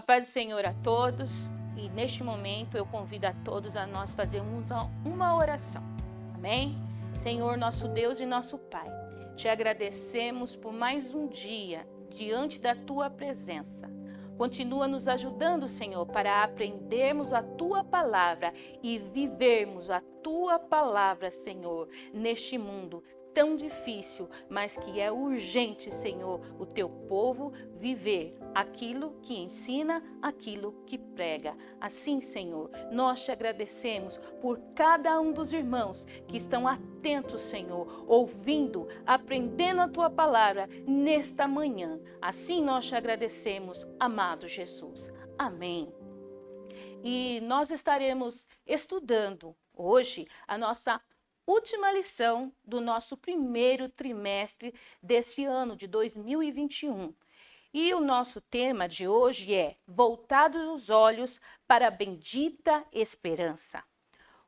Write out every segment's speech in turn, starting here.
paz do Senhor a todos, e neste momento eu convido a todos a nós fazermos uma oração. Amém? Senhor, nosso Deus e nosso Pai, te agradecemos por mais um dia diante da tua presença. Continua nos ajudando, Senhor, para aprendermos a tua palavra e vivermos a tua palavra, Senhor, neste mundo tão difícil, mas que é urgente, Senhor, o teu povo viver aquilo que ensina, aquilo que prega. Assim, Senhor, nós te agradecemos por cada um dos irmãos que estão atentos, Senhor, ouvindo, aprendendo a tua palavra nesta manhã. Assim nós te agradecemos, amado Jesus. Amém. E nós estaremos estudando hoje a nossa última lição do nosso primeiro trimestre desse ano de 2021. E o nosso tema de hoje é Voltados os Olhos para a Bendita Esperança.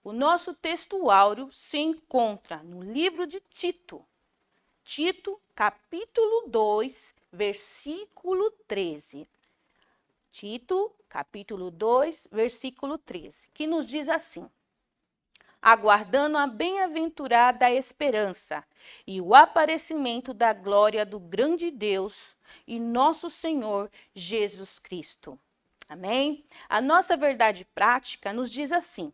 O nosso texto áureo se encontra no livro de Tito. Tito, capítulo 2, versículo 13. Tito, capítulo 2, versículo 13, que nos diz assim: aguardando a bem-aventurada esperança e o aparecimento da glória do grande Deus e nosso Senhor Jesus Cristo. Amém? A nossa verdade prática nos diz assim: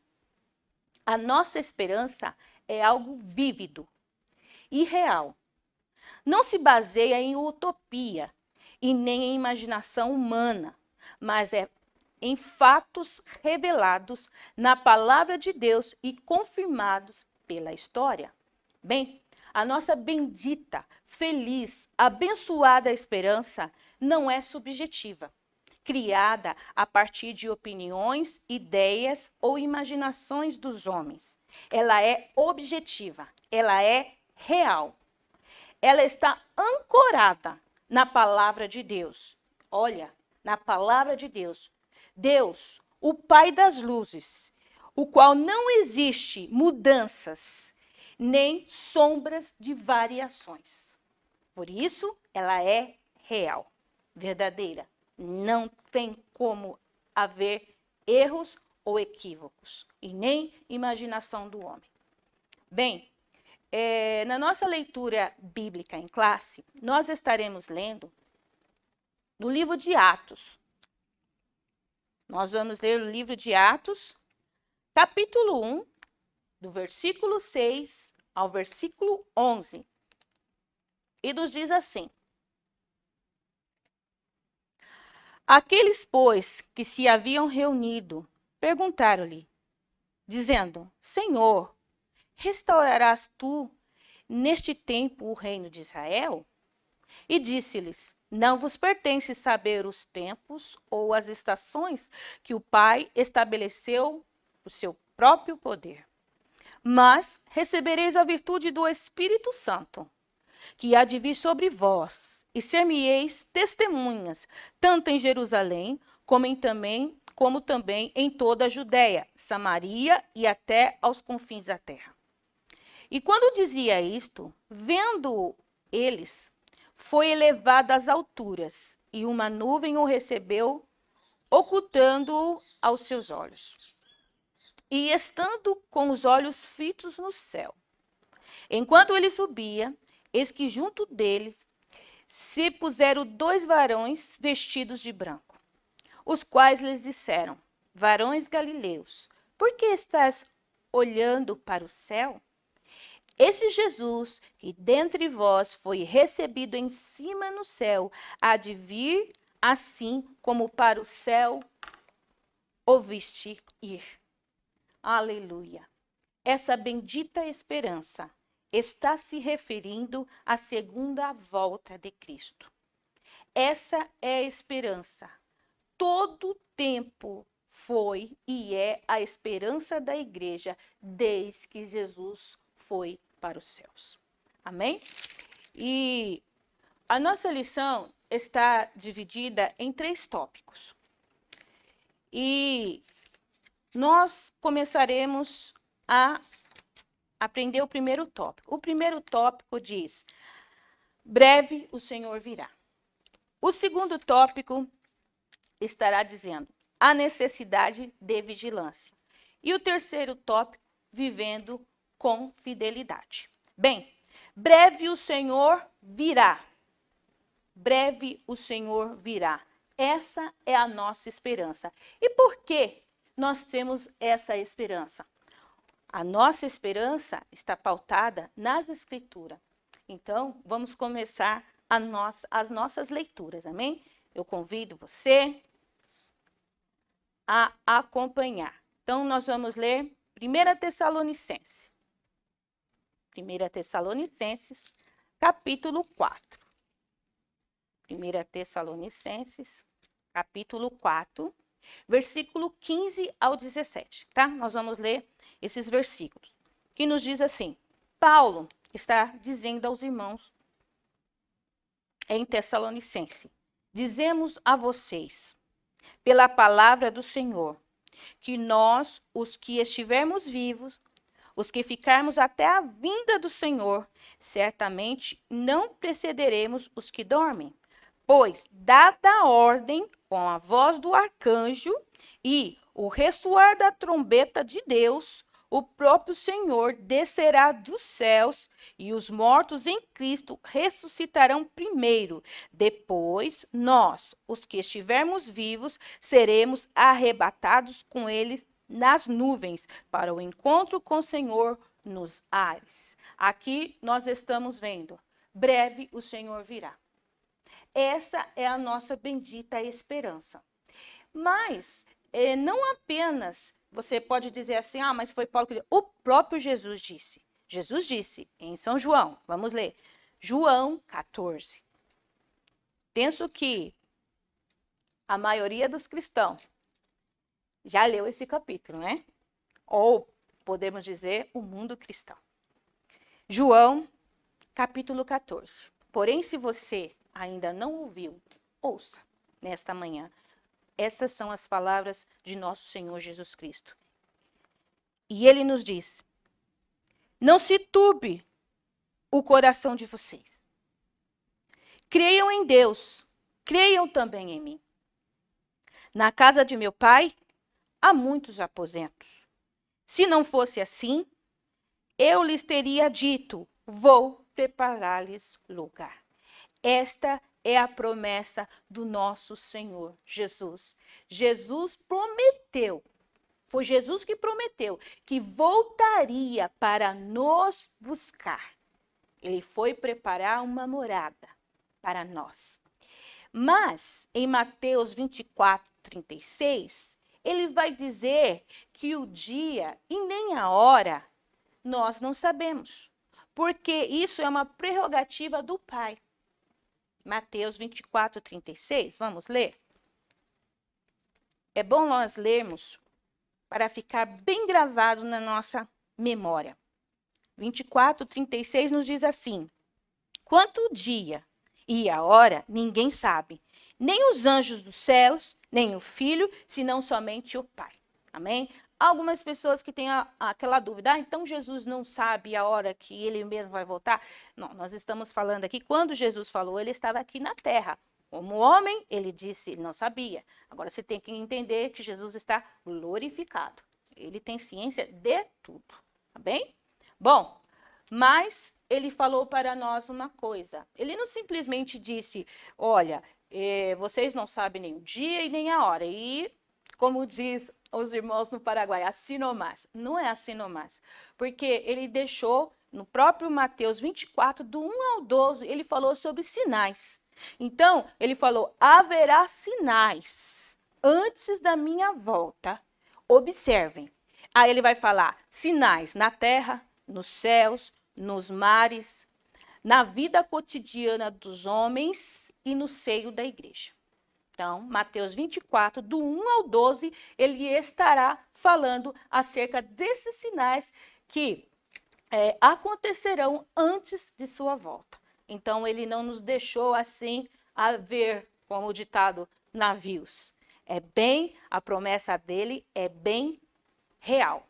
a nossa esperança é algo vívido e real. Não se baseia em utopia e nem em imaginação humana, mas é em fatos revelados na palavra de Deus e confirmados pela história. Bem, a nossa bendita, feliz, abençoada esperança não é subjetiva, criada a partir de opiniões, ideias ou imaginações dos homens. Ela é objetiva, ela é real. Ela está ancorada na palavra de Deus. Olha, na palavra de Deus. Deus, o Pai das luzes, o qual não existe mudanças, nem sombras de variações. Por isso, ela é real, verdadeira. Não tem como haver erros ou equívocos, e nem imaginação do homem. Bem, na nossa leitura bíblica em classe, nós estaremos lendo no livro de Atos. Nós vamos ler o livro de Atos, capítulo 1, do versículo 6 ao versículo 11. E nos diz assim: aqueles, pois, que se haviam reunido, perguntaram-lhe, dizendo: Senhor, restaurarás tu neste tempo o reino de Israel? E disse-lhes: não vos pertence saber os tempos ou as estações que o Pai estabeleceu por seu próprio poder. Mas recebereis a virtude do Espírito Santo, que há de vir sobre vós, e ser-me-eis testemunhas, tanto em Jerusalém, como também em toda a Judéia, Samaria e até aos confins da terra. E quando dizia isto, vendo eles, foi elevado às alturas, e uma nuvem o recebeu, ocultando-o aos seus olhos. E estando com os olhos fitos no céu, enquanto ele subia, eis que junto deles se puseram 2 varões vestidos de branco, os quais lhes disseram: varões galileus, por que estás olhando para o céu? Esse Jesus, que dentre vós foi recebido em cima no céu, há de vir assim como para o céu o viste ir. Aleluia! Essa bendita esperança está se referindo à segunda volta de Cristo. Essa é a esperança. Todo tempo foi e é a esperança da igreja desde que Jesus foi para os céus. Amém? E a nossa lição está dividida em 3 tópicos. E nós começaremos a aprender o primeiro tópico. O primeiro tópico diz: breve o Senhor virá. O segundo tópico estará dizendo a necessidade de vigilância. E o terceiro tópico, vivendo com fidelidade. Bem, breve o Senhor virá. Breve o Senhor virá. Essa é a nossa esperança. E por que nós temos essa esperança? A nossa esperança está pautada nas Escrituras. Então, vamos começar as nossas leituras, amém? Eu convido você a acompanhar. Então, nós vamos ler 1 Tessalonicenses. 1 Tessalonicenses, capítulo 4. 1 Tessalonicenses, capítulo 4, versículo 15 ao 17, tá? Nós vamos ler esses versículos, que nos diz assim: Paulo está dizendo aos irmãos em Tessalonicense: dizemos a vocês, pela palavra do Senhor, que nós, os que estivermos vivos, os que ficarmos até a vinda do Senhor, certamente não precederemos os que dormem. Pois, dada a ordem com a voz do arcanjo e o ressoar da trombeta de Deus, o próprio Senhor descerá dos céus e os mortos em Cristo ressuscitarão primeiro. Depois, nós, os que estivermos vivos, seremos arrebatados com eles nas nuvens para o encontro com o Senhor nos ares. Aqui nós estamos vendo, breve o Senhor virá. Essa é a nossa bendita esperança. Mas não apenas você pode dizer assim, mas foi Paulo que disse. O próprio Jesus disse. Jesus disse em São João, vamos ler, João 14. Penso que a maioria dos cristãos já leu esse capítulo, né? Ou podemos dizer o mundo cristão. João, capítulo 14. Porém, se você ainda não ouviu, ouça nesta manhã. Essas são as palavras de nosso Senhor Jesus Cristo. E ele nos diz: não se turbe o coração de vocês. Creiam em Deus, creiam também em mim. Na casa de meu pai há muitos aposentos. Se não fosse assim, eu lhes teria dito: vou preparar-lhes lugar. Esta é a promessa do nosso Senhor Jesus. Jesus prometeu, foi Jesus que prometeu, que voltaria para nos buscar. Ele foi preparar uma morada para nós. Mas, em Mateus 24, 36, ele vai dizer que o dia e nem a hora nós não sabemos, porque isso é uma prerrogativa do Pai. Mateus 24, 36, vamos ler? É bom nós lermos para ficar bem gravado na nossa memória. 24, 36 nos diz assim: quanto o dia e a hora, ninguém sabe, nem os anjos dos céus, nem o Filho, senão somente o Pai. Amém? Algumas pessoas que têm aquela dúvida, então Jesus não sabe a hora que ele mesmo vai voltar? Não, nós estamos falando aqui, quando Jesus falou, ele estava aqui na terra. Como homem, ele disse, ele não sabia. Agora você tem que entender que Jesus está glorificado. Ele tem ciência de tudo, tá bem? Bom, mas ele falou para nós uma coisa. Ele não simplesmente disse, olha, vocês não sabem nem o dia e nem a hora. E, como diz os irmãos no Paraguai, assim nomás. Não é assim nomás. Porque ele deixou, no próprio Mateus 24, do 1 ao 12, ele falou sobre sinais. Então, ele falou, haverá sinais antes da minha volta. Observem. Aí ele vai falar sinais na terra, nos céus, nos mares, na vida cotidiana dos homens e no seio da igreja. Então, Mateus 24, do 1 ao 12, ele estará falando acerca desses sinais que acontecerão antes de sua volta. Então, ele não nos deixou assim a ver, como o ditado, navios. A promessa dele é bem real.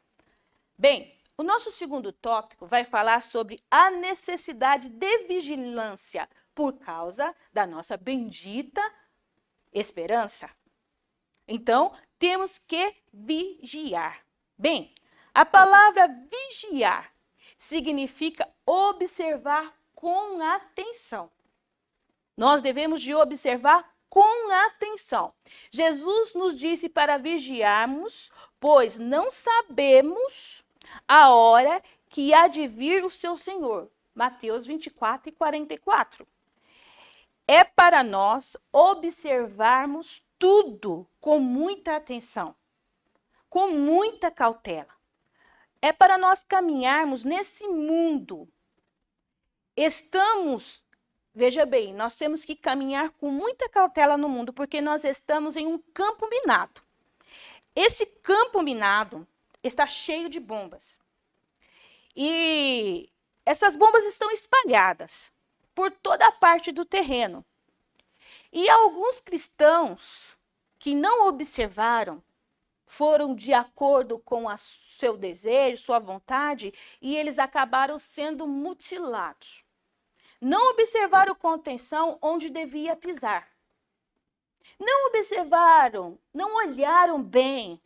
Bem, o nosso segundo tópico vai falar sobre a necessidade de vigilância por causa da nossa bendita esperança. Então, temos que vigiar. Bem, a palavra vigiar significa observar com atenção. Nós devemos de observar com atenção. Jesus nos disse para vigiarmos, pois não sabemos a hora que há de vir o seu Senhor. Mateus 24 e 44. É para nós observarmos tudo com muita atenção, com muita cautela. É para nós caminharmos nesse mundo. Veja bem, nós temos que caminhar com muita cautela no mundo, porque nós estamos em um campo minado. Esse campo minado está cheio de bombas. E essas bombas estão espalhadas por toda a parte do terreno. E alguns cristãos que não observaram, foram de acordo com seu desejo, sua vontade, e eles acabaram sendo mutilados. Não observaram com atenção onde devia pisar. Não observaram, não olharam bem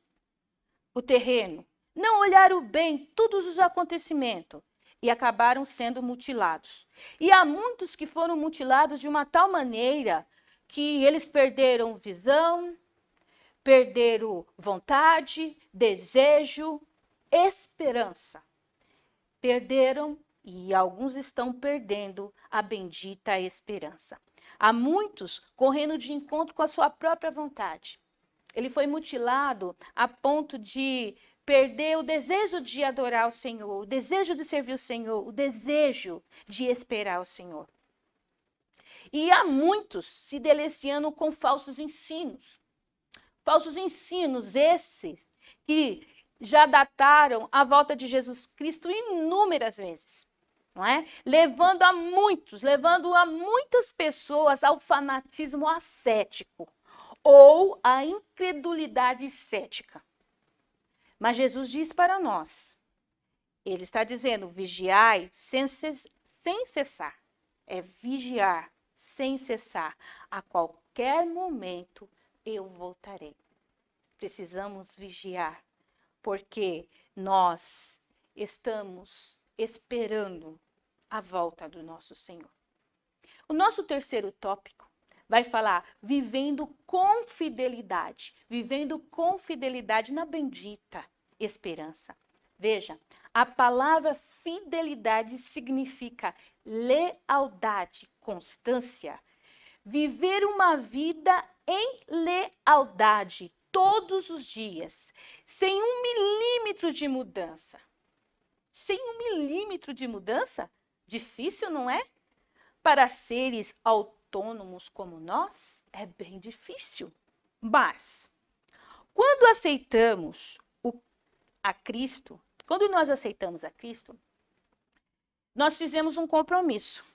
o terreno. Não olharam bem todos os acontecimentos e acabaram sendo mutilados. E há muitos que foram mutilados de uma tal maneira que eles perderam visão, perderam vontade, desejo, esperança. Perderam e alguns estão perdendo a bendita esperança. Há muitos correndo de encontro com a sua própria vontade. Ele foi mutilado a ponto de perder o desejo de adorar o Senhor, o desejo de servir o Senhor, o desejo de esperar o Senhor. E há muitos se deliciando com falsos ensinos. Falsos ensinos esses que já dataram a volta de Jesus Cristo inúmeras vezes. Não é? Levando a muitas pessoas ao fanatismo ascético ou à incredulidade cética. Mas Jesus diz para nós, ele está dizendo, vigiai sem cessar. É vigiar sem cessar. A qualquer momento eu voltarei. Precisamos vigiar, porque nós estamos esperando a volta do nosso Senhor. O nosso terceiro tópico vai falar vivendo com fidelidade na bendita esperança. Veja, a palavra fidelidade significa lealdade, constância. Viver uma vida em lealdade todos os dias, sem 1 milímetro de mudança. Sem 1 milímetro de mudança? Difícil, não é? Para seres autônomos como nós, é bem difícil. Mas, quando nós aceitamos a Cristo, nós fizemos um compromisso.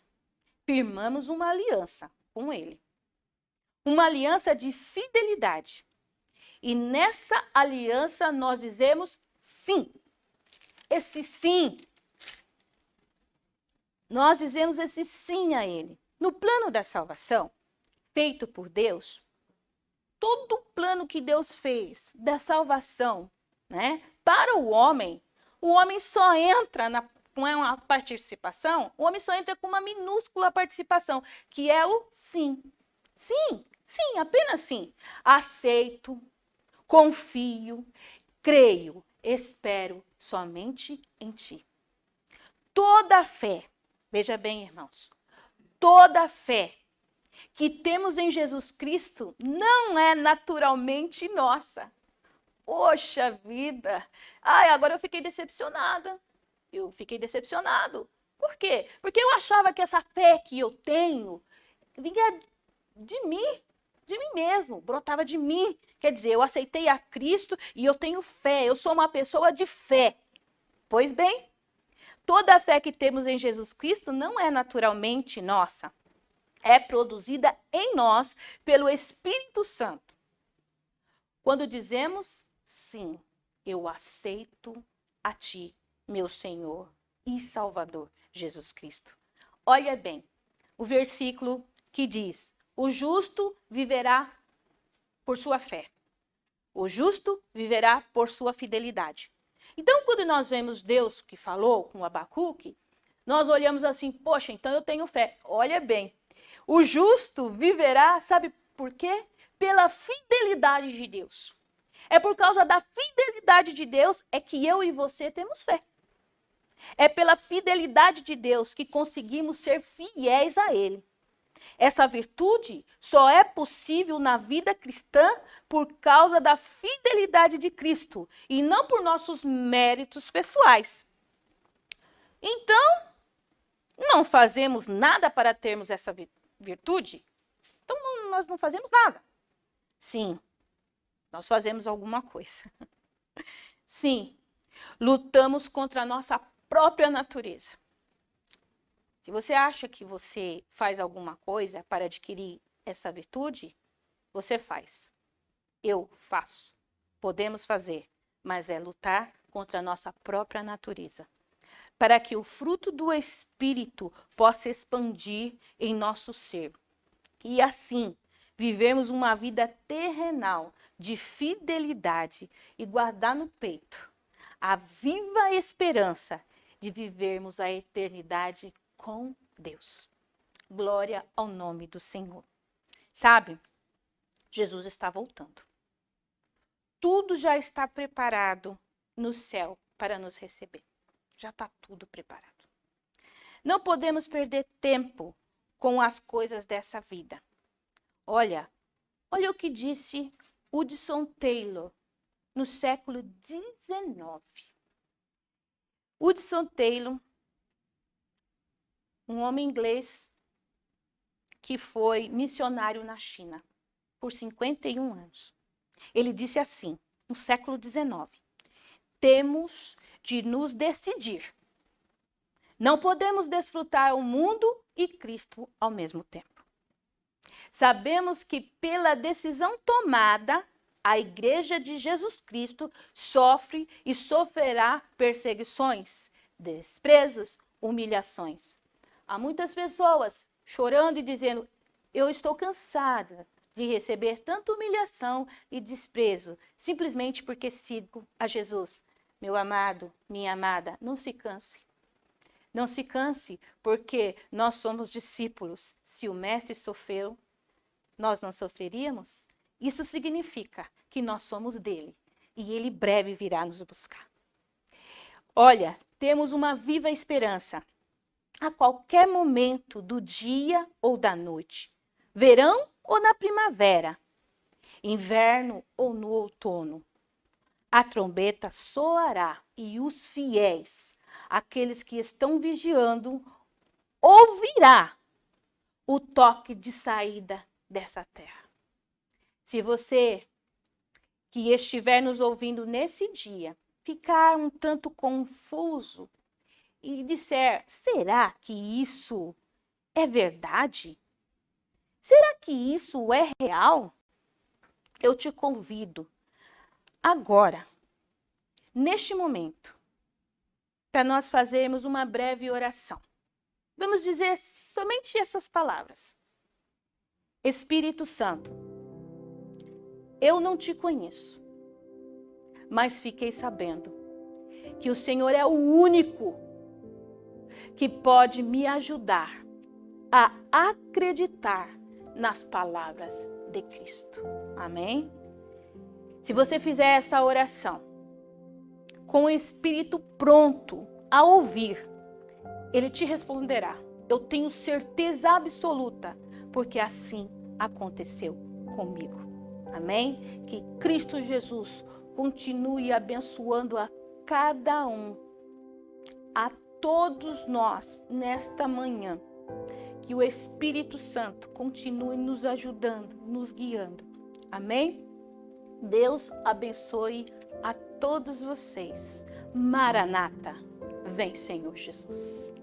Firmamos uma aliança com Ele. Uma aliança de fidelidade. E nessa aliança nós dizemos sim. Esse sim. Nós dizemos esse sim a Ele. No plano da salvação, feito por Deus, todo o plano que Deus fez da salvação, né, para o homem só entra com uma participação, o homem só entra com uma minúscula participação, que é o sim. Sim, sim, apenas sim. Aceito, confio, creio, espero somente em ti. Toda fé, veja bem, irmãos, toda fé que temos em Jesus Cristo não é naturalmente nossa. Poxa vida! Ai, agora eu fiquei decepcionada. Eu fiquei decepcionado. Por quê? Porque eu achava que essa fé que eu tenho vinha de mim mesmo, brotava de mim. Quer dizer, eu aceitei a Cristo e eu tenho fé, eu sou uma pessoa de fé. Pois bem, toda a fé que temos em Jesus Cristo não é naturalmente nossa. É produzida em nós pelo Espírito Santo. Quando dizemos, sim, eu aceito a ti, meu Senhor e Salvador, Jesus Cristo. Olha bem, o versículo que diz, o justo viverá por sua fé. O justo viverá por sua fidelidade. Então, quando nós vemos Deus que falou com Abacuque, nós olhamos assim, poxa, então eu tenho fé. Olha bem, o justo viverá, sabe por quê? Pela fidelidade de Deus. É por causa da fidelidade de Deus é que eu e você temos fé. É pela fidelidade de Deus que conseguimos ser fiéis a Ele. Essa virtude só é possível na vida cristã por causa da fidelidade de Cristo e não por nossos méritos pessoais. Então, não fazemos nada para termos essa virtude? Então, nós não fazemos nada. Sim, nós fazemos alguma coisa. Sim, lutamos contra a nossa própria natureza. Se você acha que você faz alguma coisa para adquirir essa virtude, você faz. Eu faço. Podemos fazer, mas é lutar contra a nossa própria natureza, para que o fruto do Espírito possa expandir em nosso ser. E assim, vivermos uma vida terrenal de fidelidade e guardar no peito a viva esperança de vivermos a eternidade com Deus. Glória ao nome do Senhor. Sabe, Jesus está voltando. Tudo já está preparado no céu para nos receber. Já está tudo preparado. Não podemos perder tempo com as coisas dessa vida. Olha o que disse Hudson Taylor no século XIX. Hudson Taylor, um homem inglês que foi missionário na China por 51 anos. Ele disse assim, no século XIX, temos de nos decidir. Não podemos desfrutar o mundo e Cristo ao mesmo tempo. Sabemos que pela decisão tomada, a Igreja de Jesus Cristo sofre e sofrerá perseguições, desprezos, humilhações. Há muitas pessoas chorando e dizendo, eu estou cansada de receber tanta humilhação e desprezo, simplesmente porque sigo a Jesus. Meu amado, minha amada, não se canse. Não se canse, porque nós somos discípulos. Se o Mestre sofreu, nós não sofreríamos? Isso significa que nós somos dele e ele breve virá nos buscar. Olha, temos uma viva esperança a qualquer momento do dia ou da noite, verão ou na primavera, inverno ou no outono. A trombeta soará e os fiéis, aqueles que estão vigiando, ouvirá o toque de saída dessa terra. Se você que estiver nos ouvindo nesse dia ficar um tanto confuso e disser, será que isso é verdade? Será que isso é real? Eu te convido agora, neste momento, para nós fazermos uma breve oração. Vamos dizer somente essas palavras. Espírito Santo, eu não te conheço, mas fiquei sabendo que o Senhor é o único que pode me ajudar a acreditar nas palavras de Cristo. Amém? Se você fizer essa oração com o espírito pronto a ouvir, ele te responderá. Eu tenho certeza absoluta, porque assim aconteceu comigo. Amém? Que Cristo Jesus continue abençoando a cada um, a todos nós nesta manhã. Que o Espírito Santo continue nos ajudando, nos guiando. Amém? Deus abençoe a todos vocês. Maranata, vem Senhor Jesus.